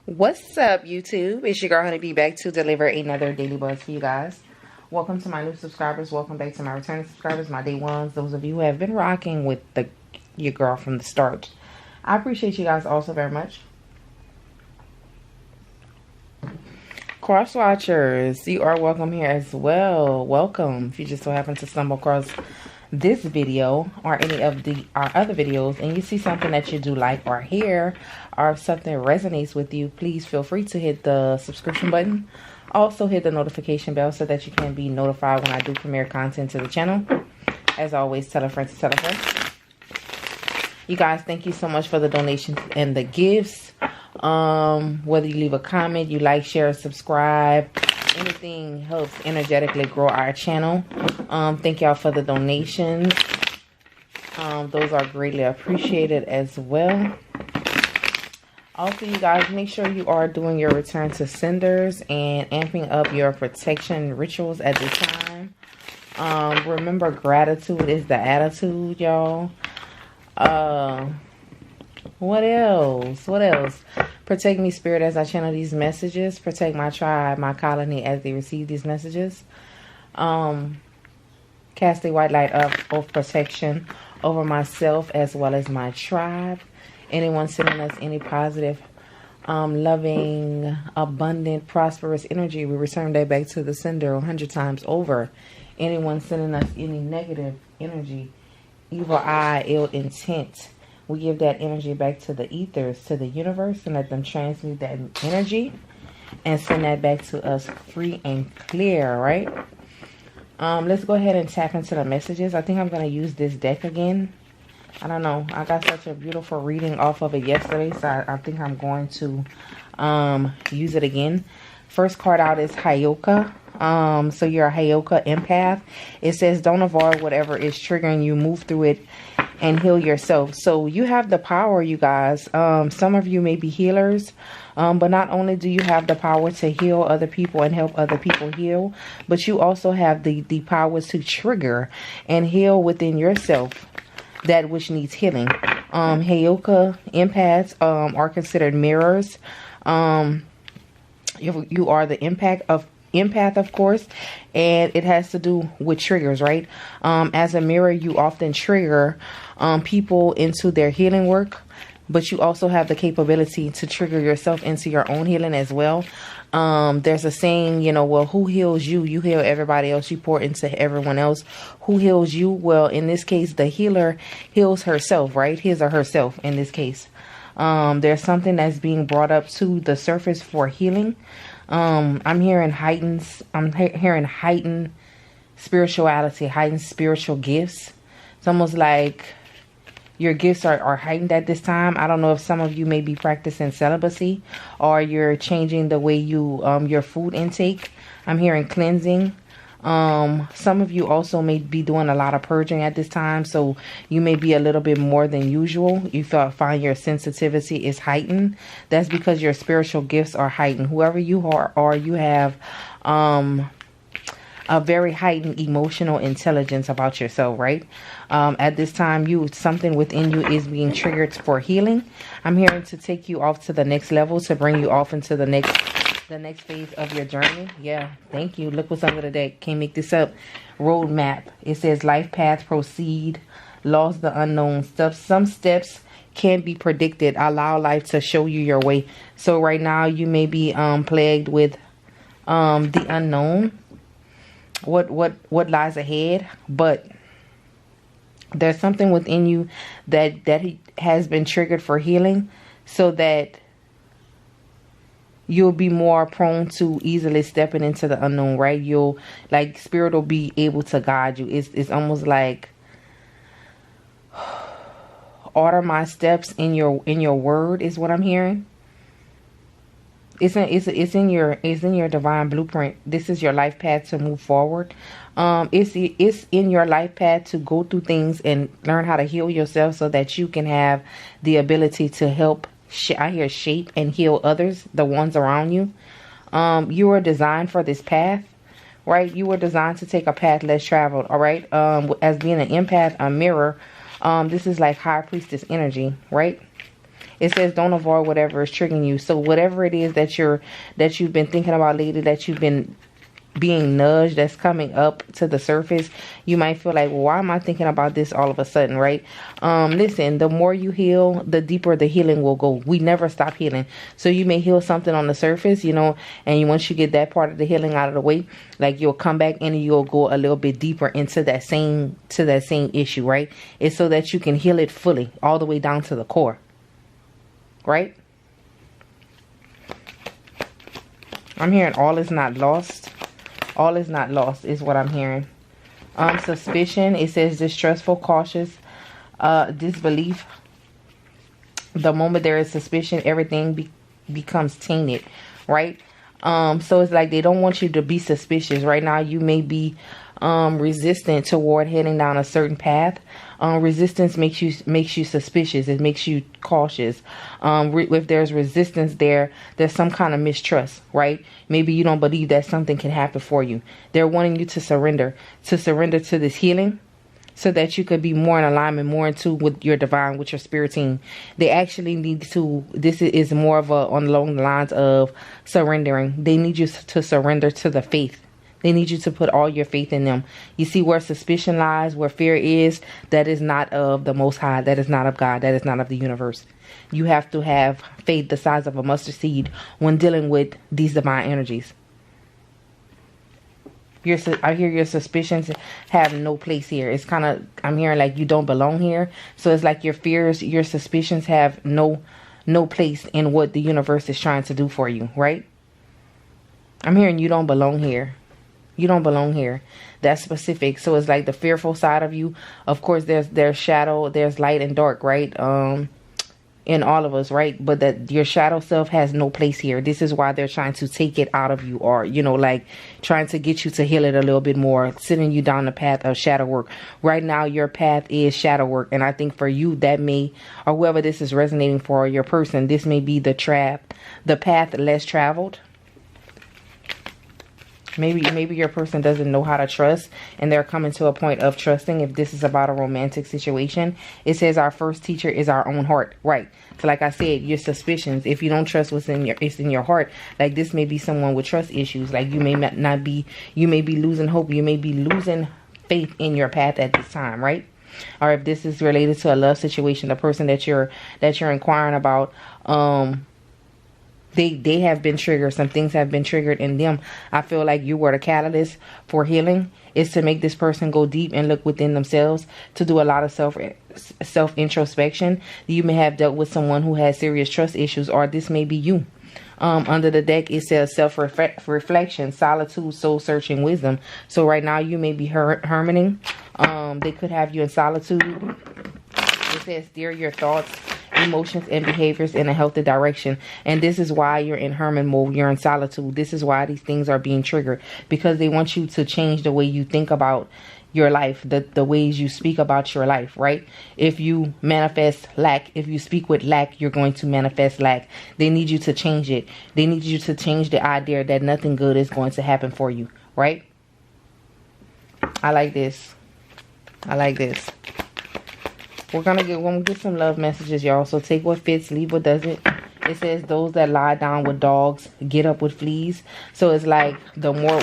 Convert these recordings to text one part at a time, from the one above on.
What's up, YouTube? It's your girl Honei.B back to deliver another daily buzz for you guys. Welcome to my new subscribers. Welcome back to my returning subscribers, my day ones, those of you who have been rocking with your girl from the start. I appreciate you guys also very much. Cross watchers, you are welcome here as well. Welcome. If you just so happen to stumble across this video or any of our other videos and you see something that you do like or hear, or if something resonates with you, please feel free to hit the subscription button. Also hit the notification bell so that you can be notified when I do premiere content to the channel. As always, tell a friend to tell a friend. You guys, thank you so much for the donations and the gifts. Whether you leave a comment, you like, share, subscribe, anything helps energetically grow our channel. Thank y'all for the donations. Those are greatly appreciated as well. Also, you guys, make sure you are doing your return to senders and amping up your protection rituals at this time. Remember, gratitude is the attitude, y'all. What else? Protect me, Spirit, as I channel these messages. Protect my tribe, my colony, as they receive these messages. Cast a white light of protection over myself as well as my tribe. Anyone sending us any positive, loving, abundant, prosperous energy, we return that back to the sender 100 times over. Anyone sending us any negative energy, evil eye, ill intent, we give that energy back to the ethers, to the universe, and let them transmute that energy and send that back to us free and clear, right? Let's go ahead and tap into the messages. I think I'm going to use this deck again. I don't know. I got such a beautiful reading off of it yesterday, so I think I'm going to use it again. First card out is Hayoka. So you're a Hayoka empath. It says, don't avoid whatever is triggering you. Move through it and heal yourself. So you have the power, you guys. Some of you may be healers. But not only do you have the power to heal other people and help other people heal, but you also have the power to trigger and heal within yourself that which needs healing. Hayoka empaths are considered mirrors. You are the empath, of course, and it has to do with triggers, right? As a mirror, you often trigger people into their healing work, but you also have the capability to trigger yourself into your own healing as well. There's a saying, well, who heals you? You heal everybody else. You pour into everyone else. Who heals you? Well, in this case, the healer heals herself, right? His or herself in this case. There's something that's being brought up to the surface for healing. I'm hearing heightened spirituality, heightened spiritual gifts. It's almost like your gifts are heightened at this time. I don't know if some of you may be practicing celibacy or you're changing the way you your food intake. I'm hearing cleansing. Some of you also may be doing a lot of purging at this time, so you may be a little bit more than usual. You find your sensitivity is heightened. That's because your spiritual gifts are heightened. Whoever you are, you have a very heightened emotional intelligence about yourself, right? At this time, something within you is being triggered for healing. I'm hearing to take you off to the next level, to bring you off into the next phase of your journey. Yeah, thank you. Look what's under the deck. Can't make this up. Roadmap. It says life path, proceed, lost the unknown steps. Some steps can't be predicted. Allow life to show you your way. So right now you may be plagued with the unknown. What lies ahead, but there's something within you that has been triggered for healing, so that you'll be more prone to easily stepping into the unknown, right? Spirit will be able to guide you. It's almost like order my steps in your word is what I'm hearing. It's in your divine blueprint. This is your life path to move forward. It's in your life path to go through things and learn how to heal yourself so that you can have the ability to help. I hear shape and heal others, the ones around you. You were designed for this path, right? You were designed to take a path less traveled, all right? As being an empath, a mirror, this is like high priestess energy, right? It says don't avoid whatever is triggering you. So whatever it is that you've been thinking about lately, that you've been being nudged, that's coming up to the surface, you might feel like, well, why am I thinking about this all of a sudden, right? Listen, the more you heal, the deeper the healing will go. We never stop healing. So you may heal something on the surface, you know, and once you get that part of the healing out of the way, like you'll come back and you'll go a little bit deeper into that same issue, right? It's so that you can heal it fully, all the way down to the core, right? I'm hearing all is not lost. All is not lost is what I'm hearing. Suspicion, it says distrustful, cautious, disbelief. The moment there is suspicion, everything becomes tainted, right? So it's like they don't want you to be suspicious. Right now, you may be resistant toward heading down a certain path. Resistance makes you suspicious. It makes you cautious. If there's resistance there's some kind of mistrust, right? Maybe you don't believe that something can happen for you. They're wanting you to surrender to this healing, so that you could be more in alignment, more in tune with your divine, with your spirit team. They actually need to, this is more of along the lines of surrendering. They need you to surrender to the faith. They need you to put all your faith in them. You see, where suspicion lies, where fear is, that is not of the Most High. That is not of God. That is not of the universe. You have to have faith the size of a mustard seed when dealing with these divine energies. I hear your suspicions have no place here. It's kind of, I'm hearing like you don't belong here. So it's like your fears, your suspicions have no place in what the universe is trying to do for you, right? I'm hearing you don't belong here. You don't belong here. That's specific. So it's like the fearful side of you. Of course, there's shadow, there's light and dark, right? In all of us, right? But that your shadow self has no place here. This is why they're trying to take it out of you, or, you know, like trying to get you to heal it a little bit more, sending you down the path of shadow work. Right now, your path is shadow work. And I think for you, that may, or whoever this is resonating for, your person, this may be the path less traveled. Maybe your person doesn't know how to trust, and they're coming to a point of trusting. If this is about a romantic situation, it says our first teacher is our own heart, right? So like I said, your suspicions, if you don't trust what's in your heart, like this may be someone with trust issues. Like you may be losing hope. You may be losing faith in your path at this time, right? Or if this is related to a love situation, the person that you're inquiring about, they have been triggered. Some things have been triggered in them. I feel like you were the catalyst for healing, is to make this person go deep and look within themselves, to do a lot of self introspection. You may have dealt with someone who has serious trust issues, or this may be you. Under the deck, it says self-reflection, solitude, soul-searching, wisdom. So right now, you may be hermiting. They could have you in solitude. It says steer your thoughts, emotions, and behaviors in a healthy direction. And this is why you're in hermit mode. You're in solitude. This is why these things are being triggered, because they want you to change the way you think about your life, the ways you speak about your life, right? If you manifest lack, if you speak with lack, you're going to manifest lack. They need you to change it. They need you to change the idea that nothing good is going to happen for you, right? I like this. I like this. We're gonna get some love messages, y'all. So take what fits, leave what doesn't. It says those that lie down with dogs get up with fleas. So it's like the more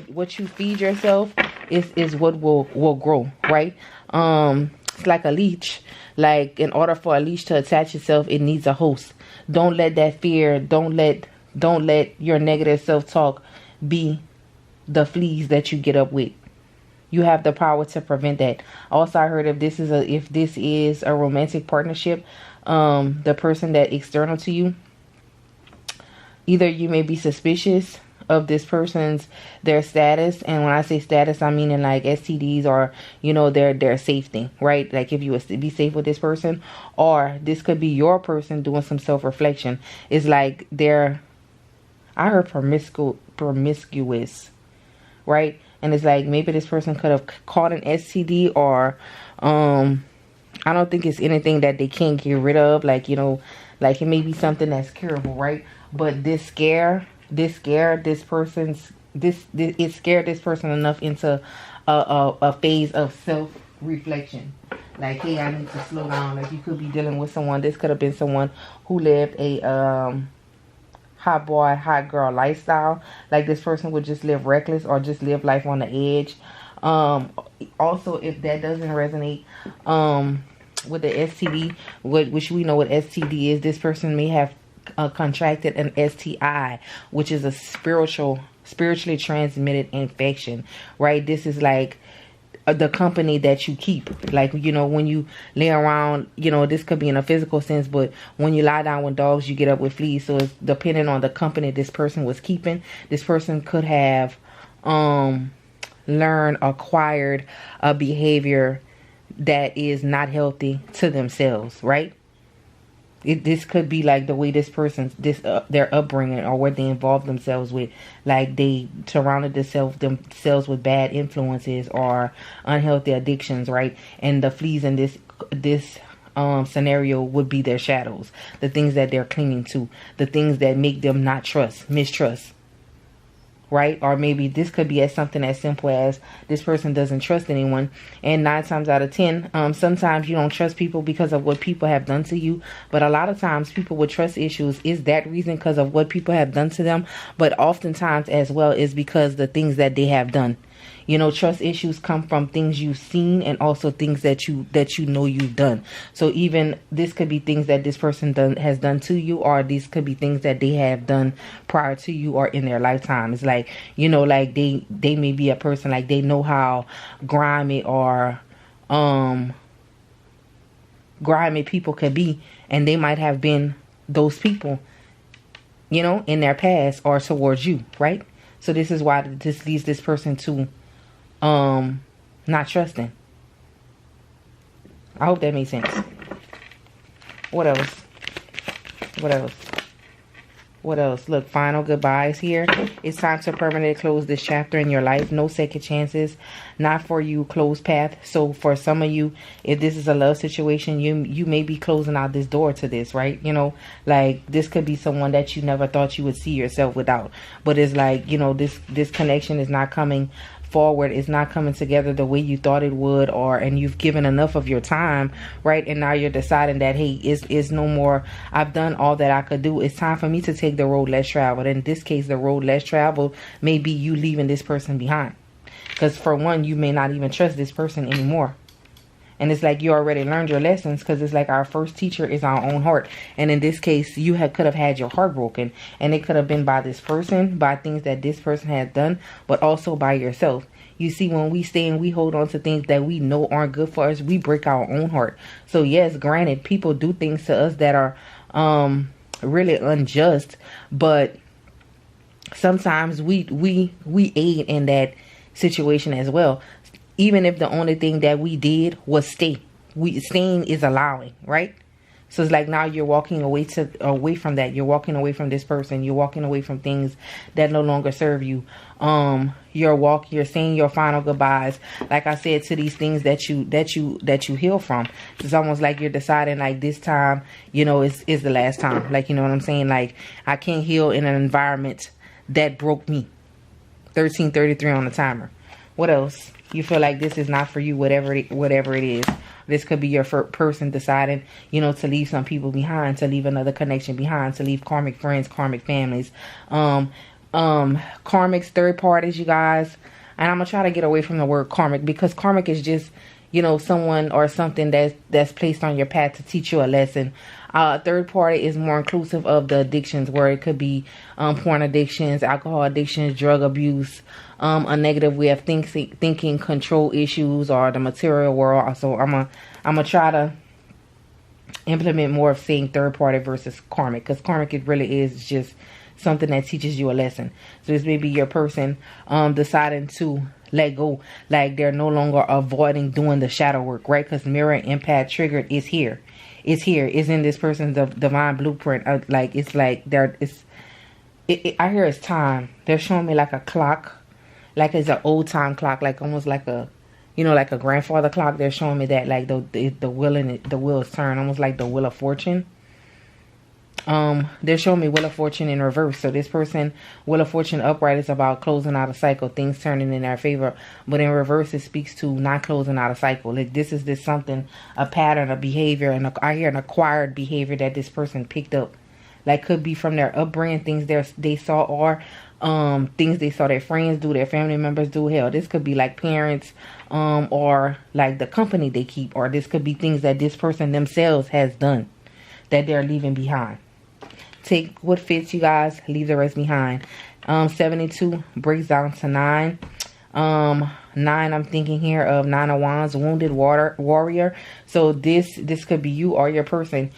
what you feed yourself is what will grow, right? It's like a leech. Like in order for a leech to attach itself, it needs a host. Don't let that fear, don't let your negative self-talk be the fleas that you get up with. You have the power to prevent that. Also, I heard if this is a romantic partnership, the person that external to you, either you may be suspicious of this person's their status, and when I say status, I mean in like STDs, or you know, their safety, right? Like if you would be safe with this person, or this could be your person doing some self-reflection. It's like I heard promiscuous, right? And it's like maybe this person could have caught an STD, or I don't think it's anything that they can't get rid of. Like, you know, like it may be something that's curable, right? But it scared this person enough into a phase of reflection. Like, hey, I need to slow down. Like, you could be dealing with someone. This could have been someone who lived a hot boy, hot girl lifestyle. Like, this person would just live reckless or just live life on the edge. Also, if that doesn't resonate with the STD, which we know what STD is, this person may have contracted an STI, which is a spiritually transmitted infection, right? This is like the company that you keep. Like, you know, when you lay around, you know, this could be in a physical sense, but when you lie down with dogs, you get up with fleas. So it's depending on the company this person was keeping. This person could have acquired a behavior that is not healthy to themselves, right? This could be like the way this person's their upbringing or what they involved themselves with. Like, they surrounded themselves with bad influences or unhealthy addictions, right? And the fleas in this scenario would be their shadows, the things that they're clinging to, the things that make them mistrust. Right? Or maybe this could be as something as simple as this person doesn't trust anyone, and 9 times out of 10, sometimes you don't trust people because of what people have done to you, but a lot of times people with trust issues is that reason because of what people have done to them, but oftentimes as well is because the things that they have done. You know, trust issues come from things you've seen and also things that you know you've done. So even this could be things that this person has done to you, or these could be things that they have done prior to you or in their lifetime. It's like, you know, like they may be a person, like they know how grimy or grimy people could be, and they might have been those people, you know, in their past or towards you, right? So this is why this leads this person to not trusting. I hope that makes sense. What else? Look, final goodbyes here. It's time to permanently close this chapter in your life. No second chances. Not for you. Closed path. So for some of you, if this is a love situation, you may be closing out this door to this, right? You know, like this could be someone that you never thought you would see yourself without. But it's like, you know, this connection is not coming forward, is not coming together the way you thought it would, and you've given enough of your time, right? And now you're deciding that, hey, it's no more. I've done all that I could do. It's time for me to take the road less traveled. In this case, the road less traveled may be you leaving this person behind, because for one, you may not even trust this person anymore. And it's like you already learned your lessons, because it's like our first teacher is our own heart. And in this case, you could have had your heart broken. And it could have been by this person, by things that this person has done, but also by yourself. You see, when we stay and we hold on to things that we know aren't good for us, we break our own heart. So yes, granted, people do things to us that are really unjust. But sometimes we aid in that situation as well. Even if the only thing that we did was stay. Staying is allowing, right? So it's like now you're walking away from that. You're walking away from this person. You're walking away from things that no longer serve you. You're saying your final goodbyes, like I said, to these things that you heal from. It's almost like you're deciding, like, this time, you know, is the last time. Like, you know what I'm saying? Like, I can't heal in an environment that broke me. 13:33 on the timer. What else? You feel like this is not for you, whatever it is. This could be your person deciding, you know, to leave some people behind, to leave another connection behind, to leave karmic friends, karmic families, karmics, third parties, you guys. And I'm gonna try to get away from the word karmic, because karmic is just, you know, someone or something that's placed on your path to teach you a lesson. Third party is more inclusive of the addictions, where it could be porn addictions, alcohol addictions, drug abuse, a negative way of thinking, control issues, or the material world. So I'm gonna try to implement more of saying third party versus karmic, because karmic, it really is just something that teaches you a lesson. So this may be your person deciding to let go, like they're no longer avoiding doing the shadow work, right? Because mirror impact triggered is here. It's here. It's in this person's divine blueprint. I hear it's time. They're showing me like a clock, like it's an old time clock, like almost like a, you know, like a grandfather clock. They're showing me that, like the wheel in it, the wheel is turned, almost like the wheel of fortune. They're showing me Wheel of Fortune in reverse. So this person, Wheel of Fortune upright, is about closing out a cycle, things turning in their favor. But in reverse, it speaks to not closing out a cycle. Like this is something, a pattern, a behavior, and I hear an acquired behavior that this person picked up. Like could be from their upbringing, things they saw, or things they saw their friends do, their family members do. Hell, this could be like parents, or like the company they keep, or this could be things that this person themselves has done that they're leaving behind. Take what fits, you guys. Leave the rest behind. 72 breaks down to 9. 9, I'm thinking here of 9 of Wands, wounded warrior. So this could be you or your person.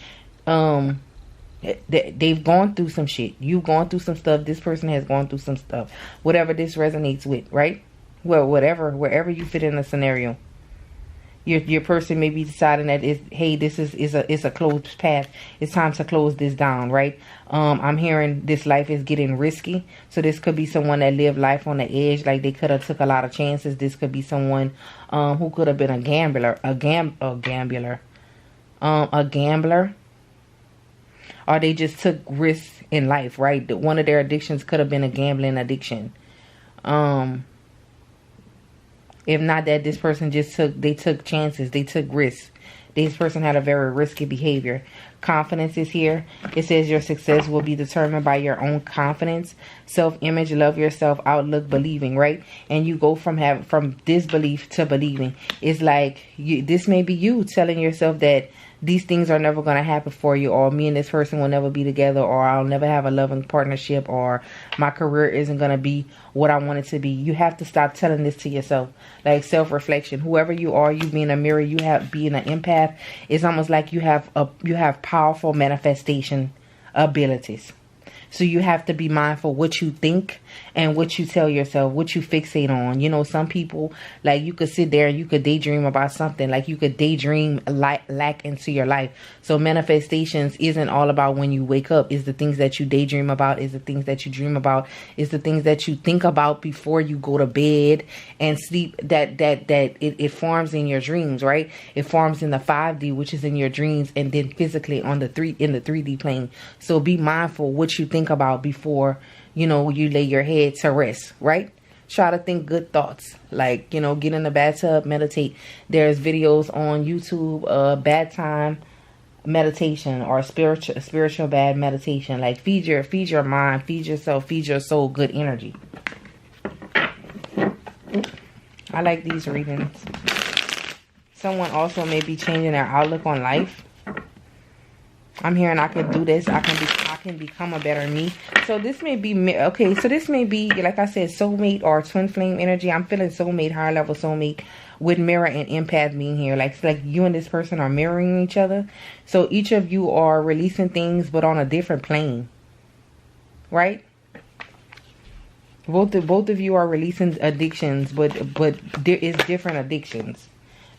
They've gone through some shit. You've gone through some stuff. This person has gone through some stuff. Whatever this resonates with, right? Well, wherever you fit in the scenario. Your person may be deciding that this is a closed path. It's time to close this down, right? I'm hearing this life is getting risky. So this could be someone that lived life on the edge, like they could have took a lot of chances. This could be someone who could have been a gambler, or they just took risks in life, right? One of their addictions could have been a gambling addiction. If not that, this person they took chances, they took risks. This person had a very risky behavior. Confidence is here. It says your success will be determined by your own confidence, self-image, love yourself, outlook, believing, right? And you go from disbelief to believing. It's like this may be you telling yourself that these things are never going to happen for you, or me and this person will never be together, or I'll never have a loving partnership, or my career isn't going to be what I want it to be. You have to stop telling this to yourself. Like self-reflection. Whoever you are, you being a mirror, being an empath, it's almost like you have powerful manifestation abilities. So you have to be mindful what you think and what you tell yourself, what you fixate on. You know, some people, like you could sit there and you could daydream about something. Like you could daydream lack into your life. So manifestations isn't all about when you wake up. It's the things that you daydream about. It's the things that you dream about. It's the things that you think about before you go to bed and sleep. That it forms in your dreams, right? It forms in the 5D, which is in your dreams, and then physically in the 3D plane. So be mindful what you think about before you lay your head to rest, right? Try to think good thoughts, like get in the bathtub, meditate. There's videos on YouTube, bad time meditation, or spiritual bad meditation. Like feed your mind, feed yourself, feed your soul good energy. I like these readings. Someone also may be changing their outlook on life. I'm hearing I can do this. I can become a better me. So this may be, okay, so this may be, like I said, soulmate or twin flame energy. I'm feeling soulmate, higher level soulmate, with mirror and empath being here. Like you and this person are mirroring each other. So each of you are releasing things, but on a different plane. Right? Both of you are releasing addictions, but there is different addictions.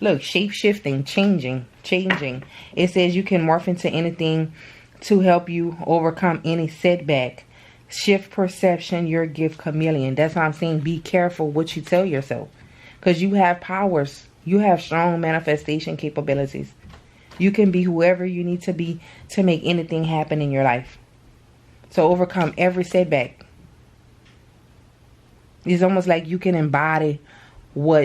Look, shape-shifting, changing. It says you can morph into anything to help you overcome any setback. Shift perception, your gift, chameleon. That's why I'm saying be careful what you tell yourself. Because you have powers. You have strong manifestation capabilities. You can be whoever you need to be to make anything happen in your life. So overcome every setback. It's almost like you can embody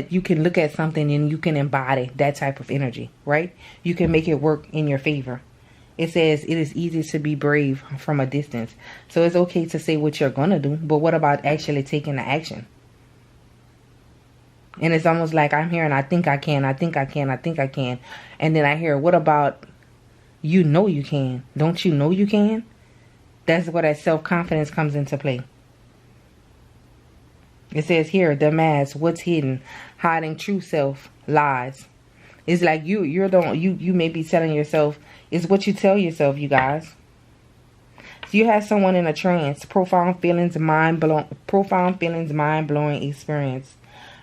you can look at something and you can embody that type of energy, right? You can make it work in your favor. It says it is easy to be brave from a distance. So it's okay to say what you're going to do, but what about actually taking the action? And it's almost like I'm hearing, I think I can. And then I hear, what about you can? Don't you know you can? That's where that self-confidence comes into play. It says here, the mask, what's hidden, hiding true self, lies. It's like you may be telling yourself, it's what you tell yourself, you guys. So you have someone in a trance, profound feelings, mind-blowing experience.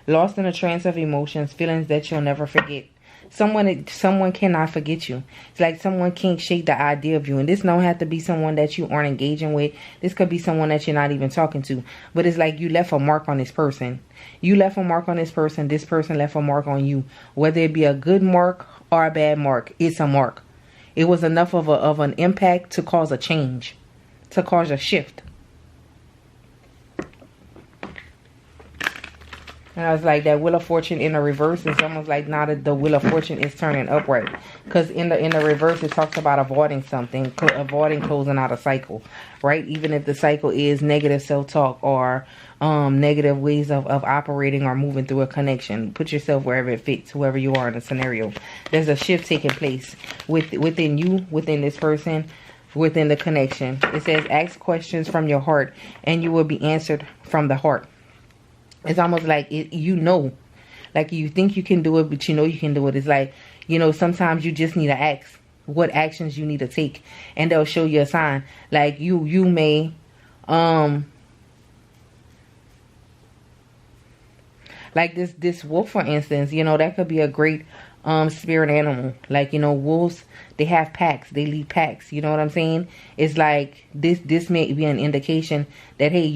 Lost in a trance of emotions, feelings that you'll never forget. Someone cannot forget you. It's like someone can't shake the idea of you. And this don't have to be someone that you aren't engaging with. This could be someone that you're not even talking to. But it's like you left a mark on this person. You left a mark on this person. This person left a mark on you. Whether it be a good mark or a bad mark, it's a mark. It was enough of an impact to cause a change, to cause a shift. And I was like, that Wheel of Fortune in the reverse is almost like now that the Wheel of Fortune is turning upright. Because in the reverse, it talks about avoiding something, avoiding closing out a cycle, right? Even if the cycle is negative self-talk or negative ways of operating or moving through a connection. Put yourself wherever it fits, whoever you are in the scenario. There's a shift taking place within you, within this person, within the connection. It says, ask questions from your heart and you will be answered from the heart. It's almost like, like you think you can do it, but you know you can do it. It's like, sometimes you just need to ask what actions you need to take, and they'll show you a sign. Like you may, like this wolf, for instance, that could be a great spirit animal. Like, wolves, they have packs, they lead packs. You know what I'm saying? It's like this may be an indication that, hey,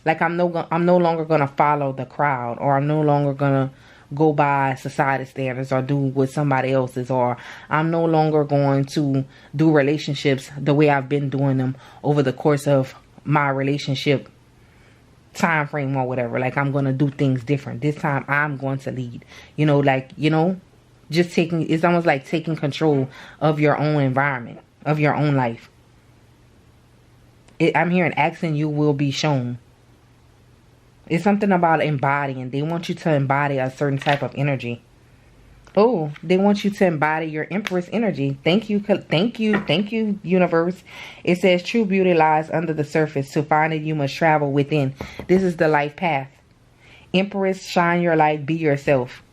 like I'm no longer gonna follow the crowd, or I'm no longer gonna go by society standards or do what somebody else is, or I'm no longer going to do relationships the way I've been doing them over the course of my relationship time frame or whatever. Like, I'm gonna do things different. This time I'm going to lead. Just it's almost like taking control of your own environment, of your own life. I'm hearing asking you will be shown. It's something about embodying. They want you to embody a certain type of energy. Oh, they want you to embody your Empress energy. Thank you, universe. It says true beauty lies under the surface. To find it, you must travel within. This is the life path. Empress, shine your light. Be yourself.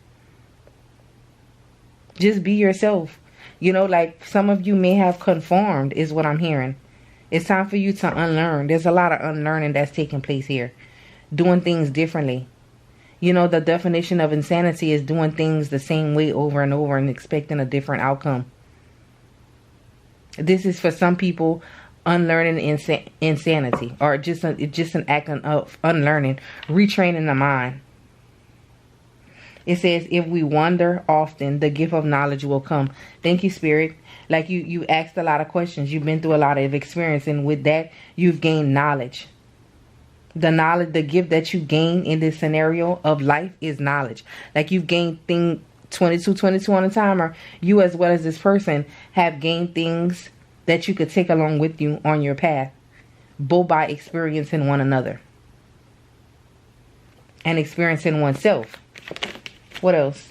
Just be yourself. Like some of you may have conformed, is what I'm hearing. It's time for you to unlearn. There's a lot of unlearning that's taking place here. Doing things differently. The definition of insanity is doing things the same way over and over and expecting a different outcome. This is for some people unlearning insanity, or just an act of unlearning, retraining the mind. It says, if we wonder often, the gift of knowledge will come. Thank you, Spirit. Like you asked a lot of questions. You've been through a lot of experience, and with that, you've gained knowledge. The knowledge, the gift that you gain in this scenario of life is knowledge. Like you've gained 22 on a timer. You, as well as this person, have gained things that you could take along with you on your path, both by experiencing one another and experiencing oneself. What else?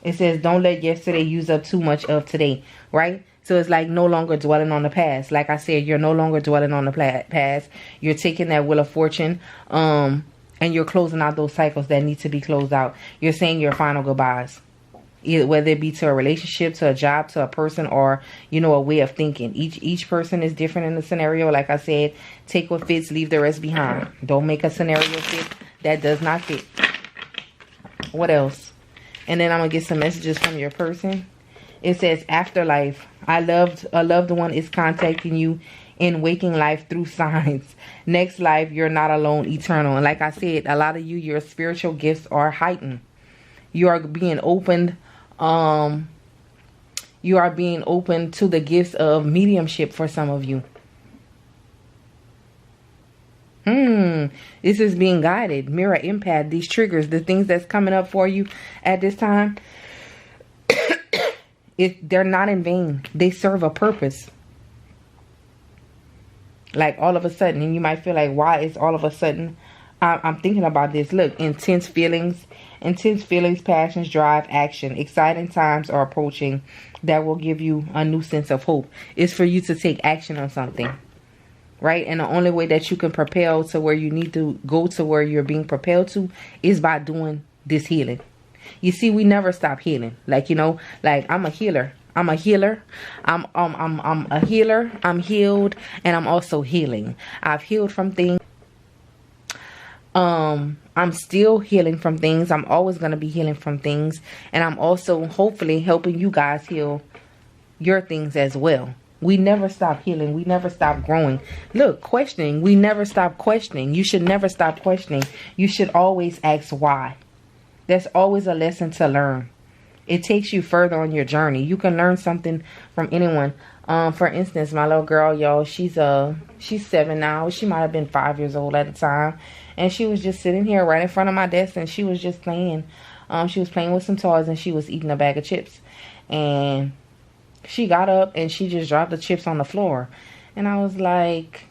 It says, don't let yesterday use up too much of today, right? So it's like no longer dwelling on the past. Like I said, you're no longer dwelling on the past. You're taking that Wheel of Fortune and you're closing out those cycles that need to be closed out. You're saying your final goodbyes. Whether it be to a relationship, to a job, to a person, or, a way of thinking. Each person is different in the scenario. Like I said, take what fits, leave the rest behind. Don't make a scenario fit that does not fit. What else? And then I'm going to get some messages from your person. It says, afterlife. A loved one is contacting you in waking life through signs. Next life, you're not alone, eternal. And like I said, a lot of you, your spiritual gifts are heightened. You are being opened. You are being open to the gifts of mediumship for some of you. This is being guided. Mirror, empath, these triggers, the things that's coming up for you at this time. They're not in vain. They serve a purpose. Like all of a sudden, and you might feel like, why is all of a sudden? I'm thinking about this. Look, intense feelings, passions, drive, action. Exciting times are approaching that will give you a new sense of hope. It's for you to take action on something, right? And the only way that you can propel to where you need to go, to where you're being propelled to, is by doing this healing. You see, we never stop healing. Like, like I'm a healer. I'm a healer. I'm a healer. I'm healed, and I'm also healing. I've healed from things. I'm still healing from things. I'm always going to be healing from things, and I'm also hopefully helping you guys heal your things as well. We never stop healing. We never stop growing. Look, questioning. We never stop questioning. You should never stop questioning. You should always ask why. There's always a lesson to learn. It takes you further on your journey. You can learn something from anyone. For instance, my little girl, y'all, she's 7 now. She might have been 5 years old at the time. And she was just sitting here right in front of my desk, and she was just playing. She was playing with some toys, and she was eating a bag of chips. And she got up, and she just dropped the chips on the floor. And I was like,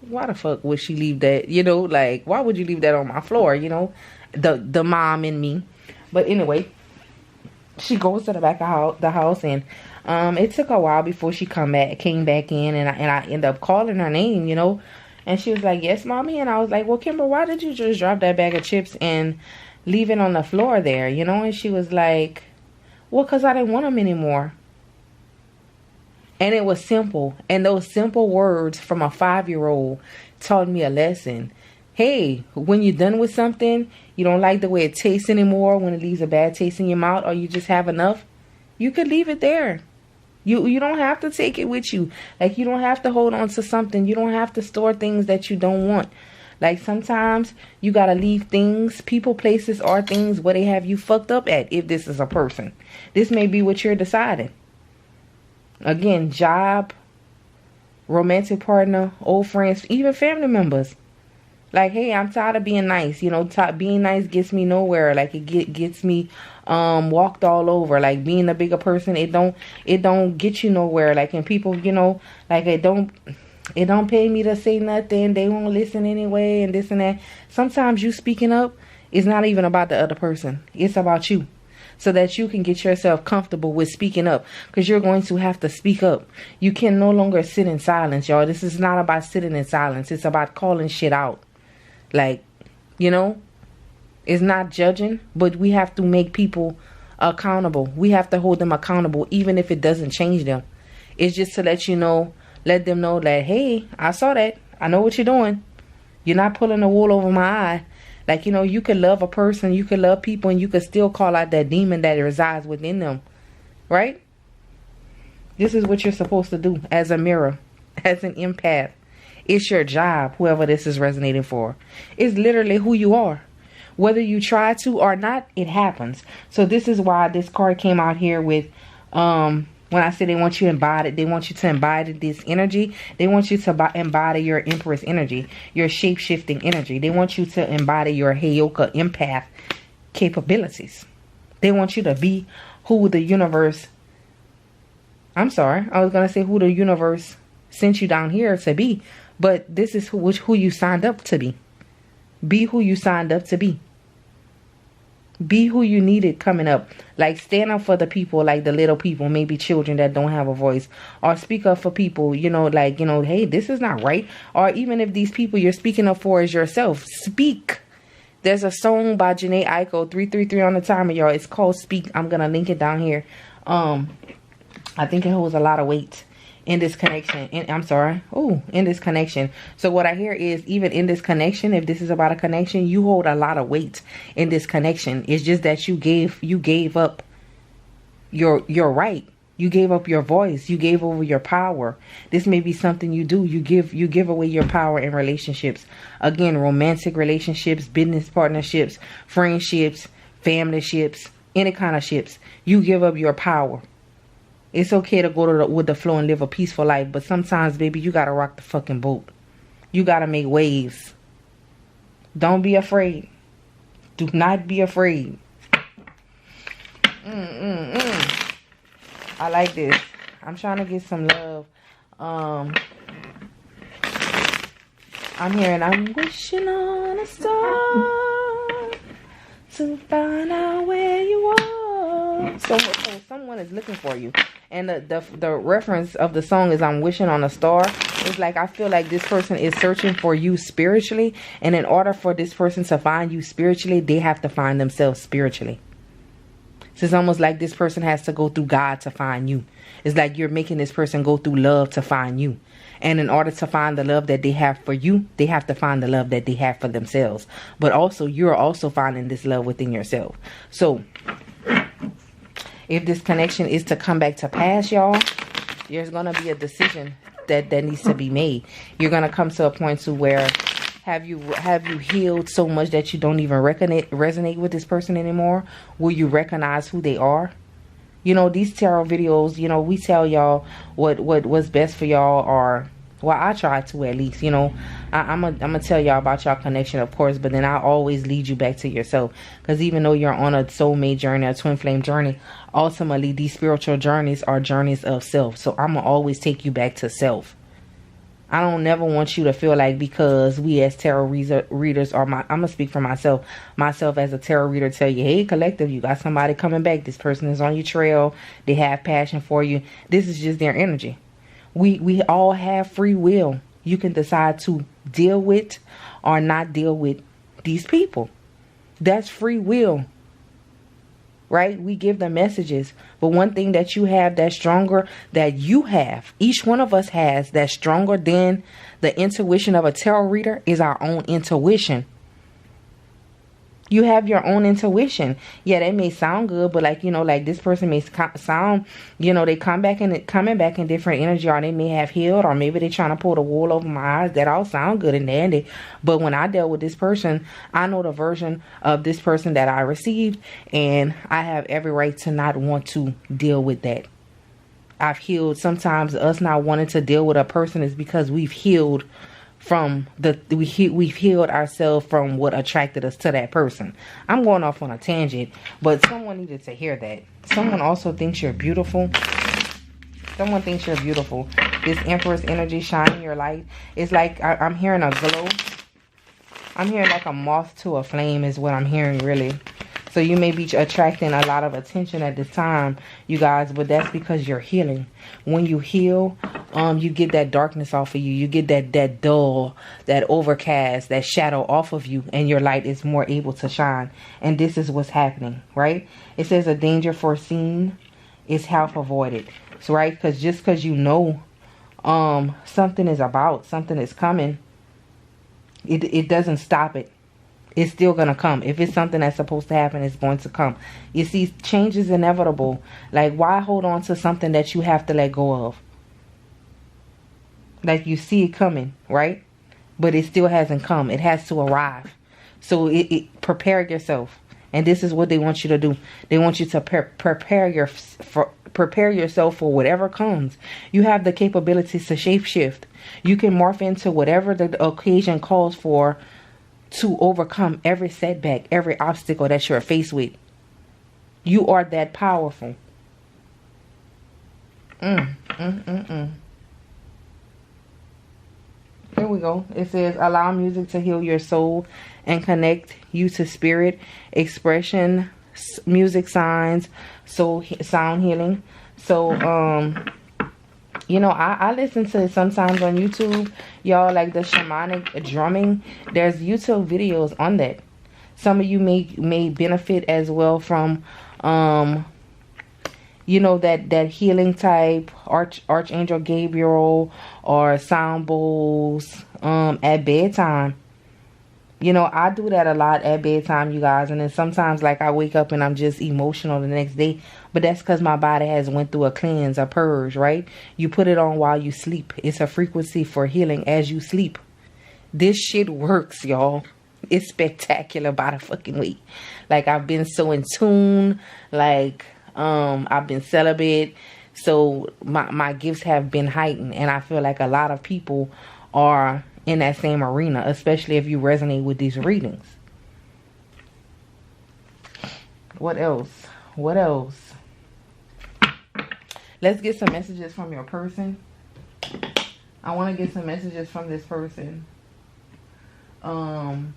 why the fuck would she leave that? You know, like, why would you leave that on my floor? You know, the mom in me. But anyway, she goes to the back of the house, and it took a while before she came back in, and I ended up calling her name, you know. And she was like, yes, mommy. And I was like, well, Kimber, why did you just drop that bag of chips and leave it on the floor there, you know? And she was like, well, because I didn't want them anymore. And it was simple. And those simple words from a 5-year-old taught me a lesson. Hey, when you're done with something, you don't like the way it tastes anymore, when it leaves a bad taste in your mouth, or you just have enough, you could leave it there. You don't have to take it with you. Like, you don't have to hold on to something. You don't have to store things that you don't want. Like, sometimes you got to leave things, people, places, or things where they have you fucked up at. If this is a person, this may be what you're deciding. Again, job, romantic partner, old friends, even family members. Like, hey, I'm tired of being nice. You know, being nice gets me nowhere. Like, it gets me walked all over. Like, being a bigger person, it don't get you nowhere. Like, and people, you know, like, it don't pay me to say nothing. They won't listen anyway, and this and that. Sometimes you speaking up is not even about the other person. It's about you. So that you can get yourself comfortable with speaking up. Because you're going to have to speak up. You can no longer sit in silence, y'all. This is not about sitting in silence. It's about calling shit out. Like, you know, it's not judging, but we have to make people accountable. We have to hold them accountable, even if it doesn't change them. It's just to let them know that, hey, I saw that. I know what you're doing. You're not pulling the wool over my eye. Like, you know, you could love a person, you could love people, and you could still call out that demon that resides within them. Right? This is what you're supposed to do as a mirror, as an empath. It's your job, whoever this is resonating for. It's literally who you are. Whether you try to or not, it happens. So this is why this card came out here with, when I say they want you embodied, they want you to embody this energy. They want you to embody your Empress energy, your shape-shifting energy. They want you to embody your Heyoka empath capabilities. They want you to be who the universe, who the universe sent you down here to be. But this is who you signed up to be. Be who you signed up to be. Be who you needed coming up. Like, stand up for the people, like the little people, maybe children that don't have a voice. Or speak up for people, you know, like, you know, hey, this is not right. Or even if these people you're speaking up for is yourself, speak. There's a song by Jhené Aiko, 333 on the timer, y'all. It's called Speak. I'm going to link it down here. I think it holds a lot of weight in this connection. In this connection. So what I hear is, even in this connection, if this is about a connection, you hold a lot of weight in this connection. It's just that you gave up your right. You gave up your voice. You gave over your power. This may be something you do. You give away your power in relationships. Again, romantic relationships, business partnerships, friendships, family ships, any kind of ships. You give up your power. It's okay to go with the flow and live a peaceful life. But sometimes, baby, you got to rock the fucking boat. You got to make waves. Don't be afraid. Do not be afraid. I like this. I'm trying to get some love. I'm hearing, I'm wishing on a star to find out where you are. So someone is looking for you. And the reference of the song is I'm wishing on a star. It's like, I feel like this person is searching for you spiritually. And in order for this person to find you spiritually, they have to find themselves spiritually. So it's almost like this person has to go through God to find you. It's like you're making this person go through love to find you. And in order to find the love that they have for you, they have to find the love that they have for themselves. But also, you're also finding this love within yourself. So if this connection is to come back to pass, y'all, there's going to be a decision that needs to be made. You're going to come to a point to where, Have you healed so much that you don't even resonate with this person anymore? Will you recognize who they are? You know, these tarot videos, you know, we tell y'all what's best for y'all, or well, I try to, at least. You know, I'm gonna tell y'all about y'all connection, of course, but then I always lead you back to yourself, because even though you're on a soulmate journey, a twin flame journey, ultimately these spiritual journeys are journeys of self. So I'm gonna always take you back to self. I don't never want you to feel like because we as tarot readers, or I'm going to speak for myself as a tarot reader, tell you, hey, collective, you got somebody coming back. This person is on your trail. They have passion for you. This is just their energy. We all have free will. You can decide to deal with or not deal with these people. That's free will. Right? We give them messages. But one thing that you have that's stronger, that you have, each one of us has, that's stronger than the intuition of a tarot reader, is our own intuition. You have your own intuition. Yeah, that may sound good, but like, you know, like this person may sound, you know, they coming back in different energy, or they may have healed, or maybe they're trying to pull the wool over my eyes. That all sound good and dandy. But when I dealt with this person, I know the version of this person that I received, and I have every right to not want to deal with that. I've healed. Sometimes us not wanting to deal with a person is because we've healed from we've healed ourselves from what attracted us to that person. I'm going off on a tangent, but someone needed to hear that. Someone also thinks you're beautiful. Someone thinks you're beautiful. This Empress energy shining your light. It's like I'm hearing a glow. I'm hearing like a moth to a flame is what I'm hearing, really. So you may be attracting a lot of attention at this time, you guys, but that's because you're healing. When you heal, you get that darkness off of you. You get that dull, that overcast, that shadow off of you, and your light is more able to shine. And this is what's happening, right? It says a danger foreseen is half avoided. So, right? Because just because you know something is something is coming, it doesn't stop it. It's still going to come. If it's something that's supposed to happen, it's going to come. You see, change is inevitable. Like, why hold on to something that you have to let go of? Like, you see it coming, right? But it still hasn't come. It has to arrive. So prepare yourself. And this is what they want you to do. They want you to prepare yourself for whatever comes. You have the capabilities to shapeshift. You can morph into whatever the occasion calls for, to overcome every setback, every obstacle that you're faced with. You are that powerful. Here we go. It says, allow music to heal your soul and connect you to spirit, expression, music signs, soul sound healing. So, you know, I listen to it sometimes on YouTube, y'all, like the shamanic drumming. There's YouTube videos on that. Some of you may benefit as well from, you know, that healing type, Archangel Gabriel, or sound bowls at bedtime. You know, I do that a lot at bedtime, you guys. And then sometimes, like, I wake up and I'm just emotional the next day. But that's because my body has went through a cleanse, a purge, right? You put it on while you sleep. It's a frequency for healing as you sleep. This shit works, y'all. It's spectacular by the fucking way. Like, I've been so in tune. Like, I've been celibate. So my gifts have been heightened. And I feel like a lot of people are in that same arena, especially if you resonate with these readings. What else? What else? Let's get some messages from your person. I want to get some messages from this person. And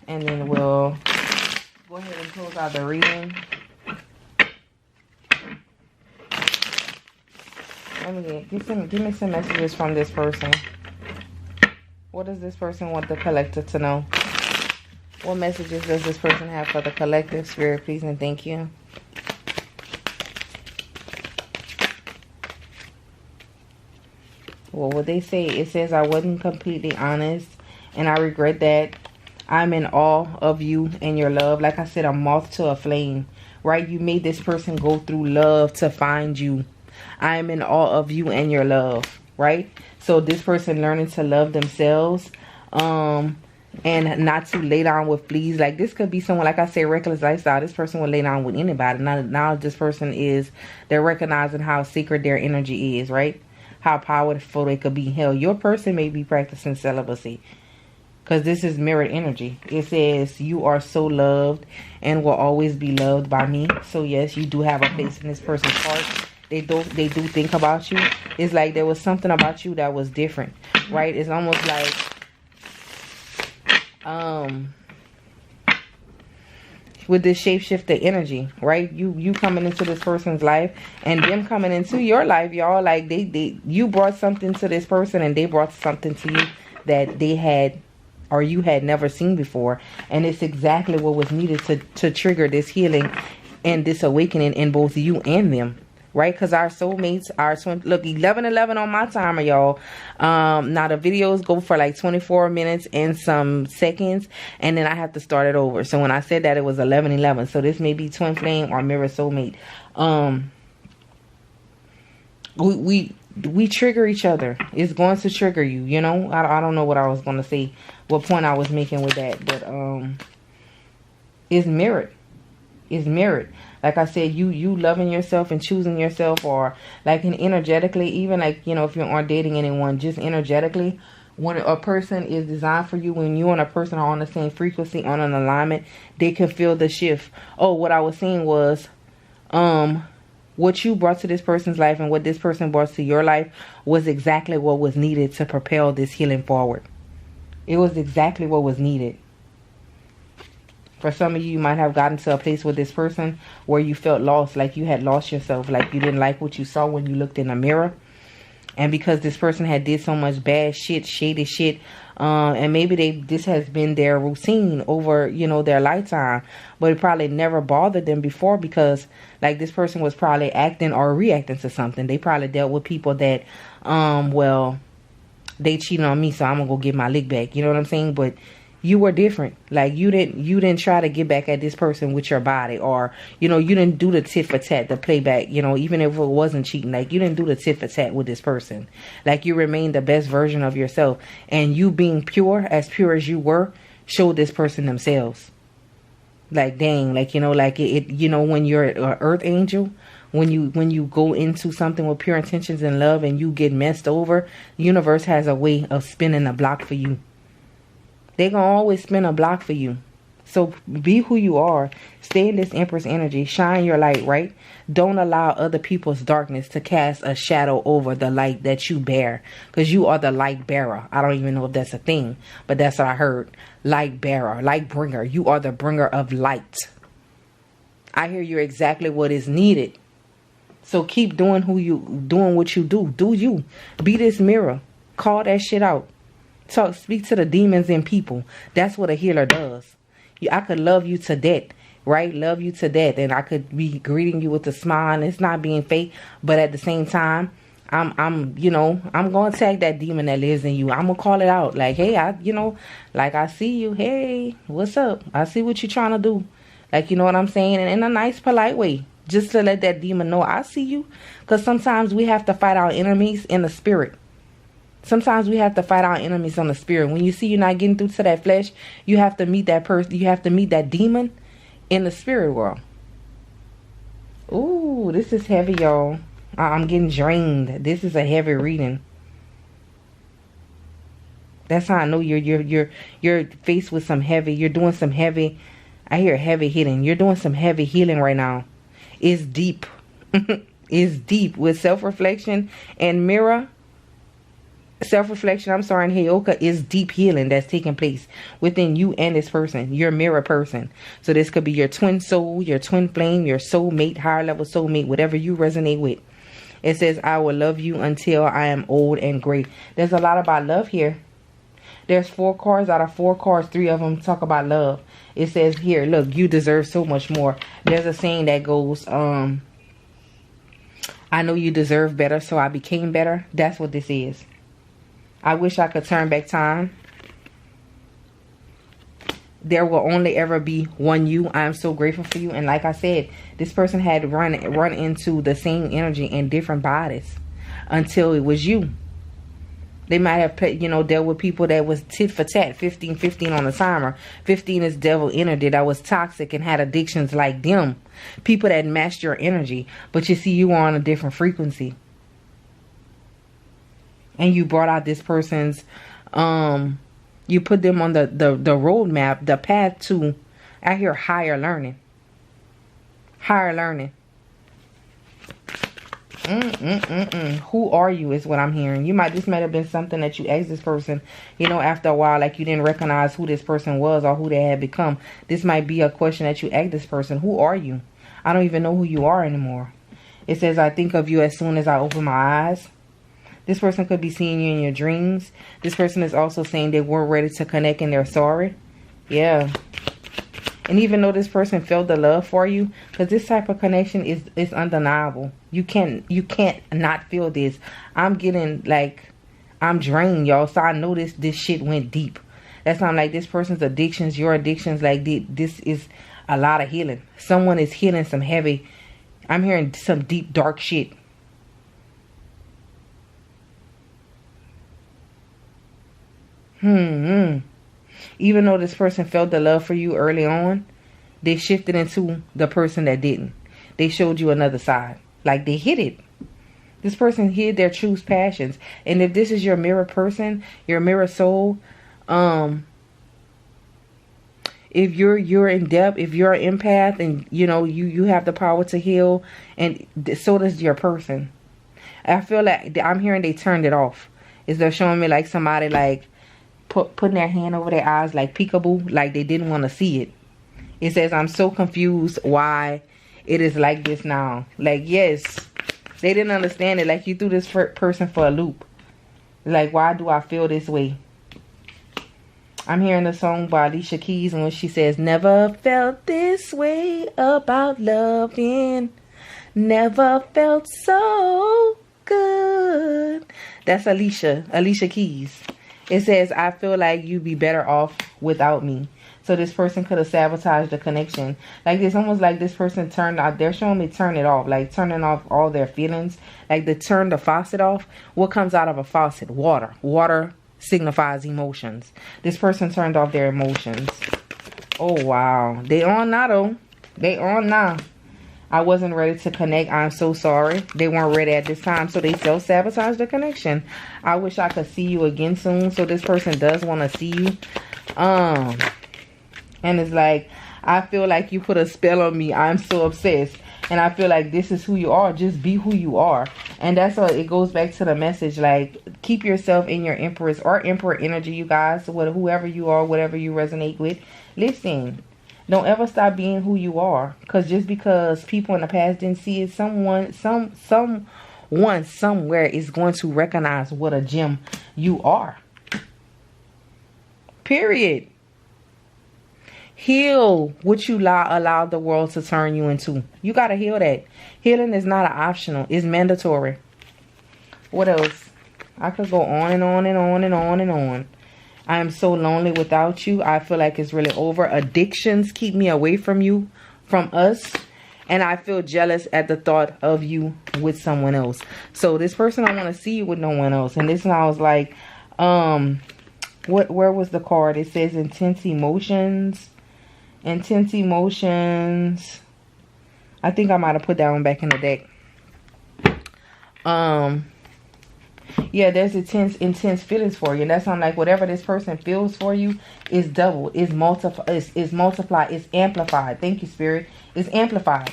then we'll go ahead and close out the reading. Let me give me some messages from this person. What does this person want the collective to know? What messages does this person have for the collective? Spirit, please and thank you. Well, what they say, it says, I wasn't completely honest, and I regret that. I'm in awe of you and your love. Like I said, a moth to a flame, right? You made this person go through love to find you. I am in awe of you and your love. right? So this person learning to love themselves, and not to lay down with fleas. Like, this could be someone, like I said, reckless lifestyle. This person will lay down with anybody. Now this person they're recognizing how sacred their energy is, right? How powerful they could be. Hell, your person may be practicing celibacy, because this is mirrored energy. It says, you are so loved and will always be loved by me. So yes, you do have a place in this person's heart. They do think about you. It's like there was something about you that was different, right? It's almost like with this shapeshifter energy, right? You coming into this person's life and them coming into your life, y'all. Like you brought something to this person and they brought something to you that they had or you had never seen before, and it's exactly what was needed to trigger this healing and this awakening in both you and them. Right, because our soulmates are look, 11:11 on my timer, y'all. Now the videos go for like 24 minutes and some seconds, and then I have to start it over. So when I said that, it was 11:11. So this may be twin flame or mirror soulmate. We trigger each other. It's going to trigger you. You know, I don't know what I was going to say, what point I was making with that, but it's mirrored. It's mirrored. Like I said, you loving yourself and choosing yourself, or like energetically, even like, you know, if you aren't dating anyone, just energetically, when a person is designed for you, when you and a person are on the same frequency, on an alignment, they can feel the shift. Oh, what I was saying was, what you brought to this person's life and what this person brought to your life was exactly what was needed to propel this healing forward. It was exactly what was needed. For some of you, you might have gotten to a place with this person where you felt lost, like you had lost yourself, like you didn't like what you saw when you looked in the mirror. And because this person had did so much bad shit, shady shit, and maybe this has been their routine over, you know, their lifetime, but it probably never bothered them before, because like this person was probably acting or reacting to something. They probably dealt with people that, well, they cheated on me, so I'm gonna go get my lick back. You know what I'm saying? But you were different. Like you didn't try to get back at this person with your body, or, you know, you didn't do the tit for tat, the playback, you know, even if it wasn't cheating. Like you didn't do the tit for tat with this person. Like you remained the best version of yourself, and you being pure as you were, showed this person themselves. Like, dang, like, you know, like it you know, when you're an earth angel, when you go into something with pure intentions and love and you get messed over, the universe has a way of spinning a block for you. They're going to always spin a block for you. So be who you are. Stay in this Empress energy. Shine your light, right? Don't allow other people's darkness to cast a shadow over the light that you bear. Because you are the light bearer. I don't even know if that's a thing, but that's what I heard. Light bearer, light bringer. You are the bringer of light. I hear you're exactly what is needed. So keep doing what you do. Do you. Be this mirror. Call that shit out. Speak to the demons in people. That's what a healer does. I could love you to death, right? Love you to death, and I could be greeting you with a smile, and it's not being fake, but at the same time, I'm going to tag that demon that lives in you. I'm going to call it out. Like, hey, I see you. Hey, what's up? I see what you're trying to do. Like, you know what I'm saying? And in a nice, polite way, just to let that demon know I see you. Because sometimes we have to fight our enemies in the spirit. Sometimes we have to fight our enemies on the spirit. When you see you're not getting through to that flesh, you have to meet that person. You have to meet that demon in the spirit world. Ooh, this is heavy, y'all. I'm getting drained. This is a heavy reading. That's how I know you're faced with some heavy. You're doing some heavy. I hear heavy hitting. You're doing some heavy healing right now. It's deep. It's deep with self-reflection and mirror. Self-reflection, and Heyoka is deep healing that's taking place within you and this person, your mirror person. So this could be your twin soul, your twin flame, your soulmate, higher level soulmate, whatever you resonate with. It says, I will love you until I am old and gray. There's a lot about love here. There's 4 cards. Out of 4 cards, 3 of them talk about love. It says here, look, you deserve so much more. There's a saying that goes, I know you deserve better, so I became better. That's what this is. I wish I could turn back time. There will only ever be one you. I am so grateful for you. And like I said, this person had run into the same energy in different bodies until it was you. They might have, dealt with people that was tit for tat, 15 on the timer. 15 is devil energy that was toxic and had addictions like them. People that matched your energy. But you see, you were on a different frequency. And you brought out this person's, you put them on the roadmap, the path to, I hear, higher learning. Higher learning. Who are you is what I'm hearing. This might have been something that you asked this person, after a while, like you didn't recognize who this person was or who they had become. This might be a question that you asked this person. Who are you? I don't even know who you are anymore. It says, I think of you as soon as I open my eyes. This person could be seeing you in your dreams. This person is also saying they weren't ready to connect and they're sorry. Yeah. And even though this person felt the love for you, because this type of connection is undeniable. You can't not feel this. I'm getting like, I'm drained, y'all. So I know this shit went deep. That's not like this person's addictions, your addictions. Like this is a lot of healing. Someone is healing some heavy. I'm hearing some deep, dark shit. Even though this person felt the love for you early on, they shifted into the person that didn't. They showed you another side. Like they hid it. This person hid their true passions. And if this is your mirror person, your mirror soul, if you're in depth, if you're an empath and you have the power to heal, and so does your person. I feel like I'm hearing they turned it off. Is they're showing me like somebody like putting their hand over their eyes like peekaboo, like they didn't want to see it. It says, I'm so confused why it is like this now. Like, yes, they didn't understand it. Like, you threw this person for a loop. Like, why do I feel this way? I'm hearing the song by Alicia Keys, and when she says, never felt this way about loving, never felt so good. That's Alicia Keys. It says, I feel like you'd be better off without me. So this person could have sabotaged the connection. Like, it's almost like this person turned out. They're showing me turn it off. Like, turning off all their feelings. Like, they turn the faucet off. What comes out of a faucet? Water. Water signifies emotions. This person turned off their emotions. Oh, wow. They on now, though. They on now. I wasn't ready to connect. I'm so sorry. They weren't ready at this time, so they self-sabotaged the connection. I wish I could see you again soon. So this person does want to see you. And it's like, I feel like you put a spell on me. I'm so obsessed. And I feel like this is who you are. Just be who you are. And that's what it goes back to the message. Like, keep yourself in your Empress or Emperor energy, you guys. Whoever you are, whatever you resonate with. Listen. Don't ever stop being who you are. Because just because people in the past didn't see it, someone somewhere is going to recognize what a gem you are. Period. Heal what you allow the world to turn you into. You got to heal that. Healing is not an optional. It's mandatory. What else? I could go on and on and on and on and on. I am so lonely without you. I feel like it's really over. Addictions keep me away from you, from us. And I feel jealous at the thought of you with someone else. So this person, I want to see you with no one else. And this one, I was like, where was the card? It says intense emotions. Intense emotions. I think I might have put that one back in the deck. Yeah, there's intense feelings for you. And that's not like whatever this person feels for you is double, is multiplied, it's amplified. Thank you, Spirit. It's amplified.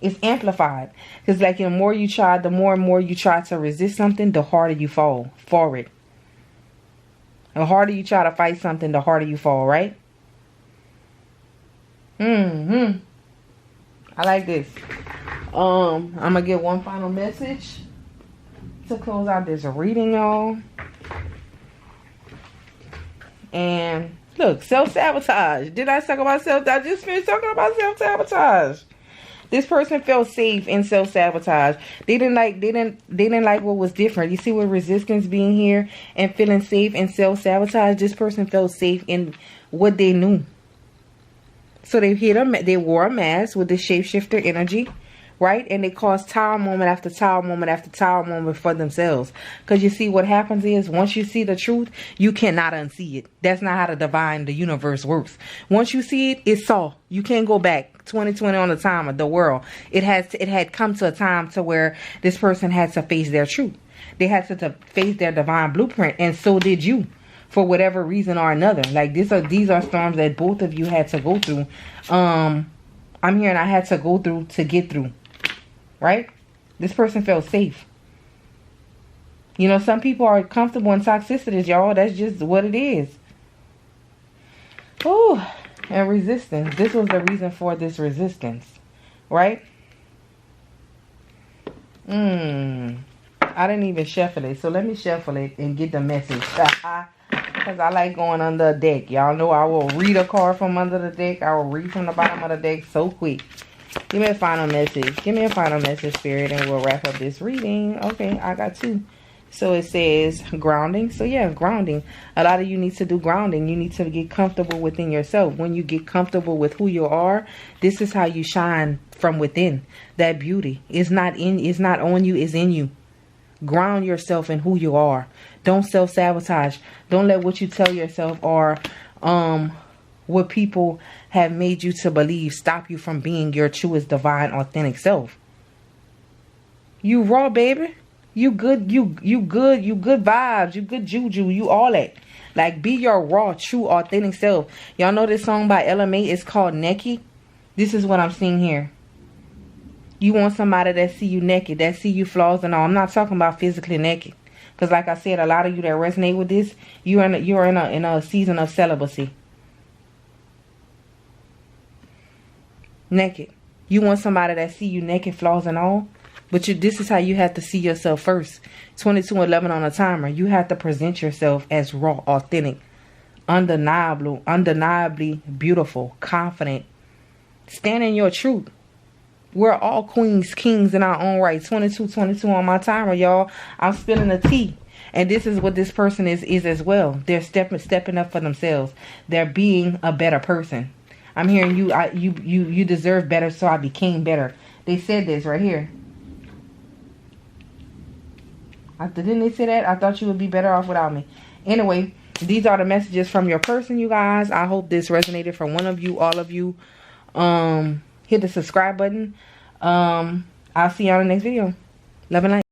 It's amplified. Because like the more and more you try to resist something, the harder you fall for it. The harder you try to fight something, the harder you fall, right? I like this. I'm gonna get one final message to close out this reading, y'all. And look, self-sabotage. Did I talk about self-sabotage? I just finished talking about self-sabotage. This person felt safe in self-sabotage. They didn't like what was different. You see, with resistance being here and feeling safe in self-sabotage, this person felt safe in what they knew. So they wore a mask with the shapeshifter energy, right? And they cause tower moment after tower moment after tower moment for themselves. Because you see, what happens is, once you see the truth, you cannot unsee it. That's not how the universe works. Once you see it, it's saw. You can't go back. 2020 on the time of the world. It had come to a time to where this person had to face their truth. They had to face their divine blueprint, and so did you, for whatever reason or another. Like, these are storms that both of you had to go through. I'm hearing I had to go through to get through. Right? This person felt safe. You know, some people are comfortable in toxicities, y'all. That's just what it is. Ooh, and resistance. This was the reason for this resistance. Right? I didn't even shuffle it. So let me shuffle it and get the message. Because I like going under a deck. Y'all know I will read a card from under the deck. I will read from the bottom of the deck so quick. Give me a final message. Give me a final message, Spirit, and we'll wrap up this reading. Okay, I got two. So it says grounding. So yeah, grounding. A lot of you need to do grounding. You need to get comfortable within yourself. When you get comfortable with who you are, this is how you shine from within. That beauty is not on you, it's in you. Ground yourself in who you are. Don't self-sabotage. Don't let what you tell yourself or what people have made you to believe stop you from being your truest, divine, authentic self. You raw, baby. You good, you good vibes, you good juju, you all that. Like, be your raw, true, authentic self. Y'all know this song by LMA? It's called Naked. This is what I'm seeing here. You want somebody that see you naked, that see you flaws and all. I'm not talking about physically naked. Because like I said, a lot of you that resonate with this, you're in a season of celibacy. Naked. You want somebody that see you naked, flaws and all. But this is how you have to see yourself first. 2211 on a timer. You have to present yourself as raw, authentic, undeniably beautiful, confident. Stand in your truth. We're all queens, kings in our own right. 2222 on my timer, y'all. I'm spilling the tea. And this is what this person is as well. They're stepping up for themselves. They're being a better person. I'm hearing you deserve better, so I became better. They said this right here. Didn't they say that? I thought you would be better off without me. Anyway, these are the messages from your person, you guys. I hope this resonated for one of you, all of you. Hit the subscribe button. I'll see you on the next video. Love and light.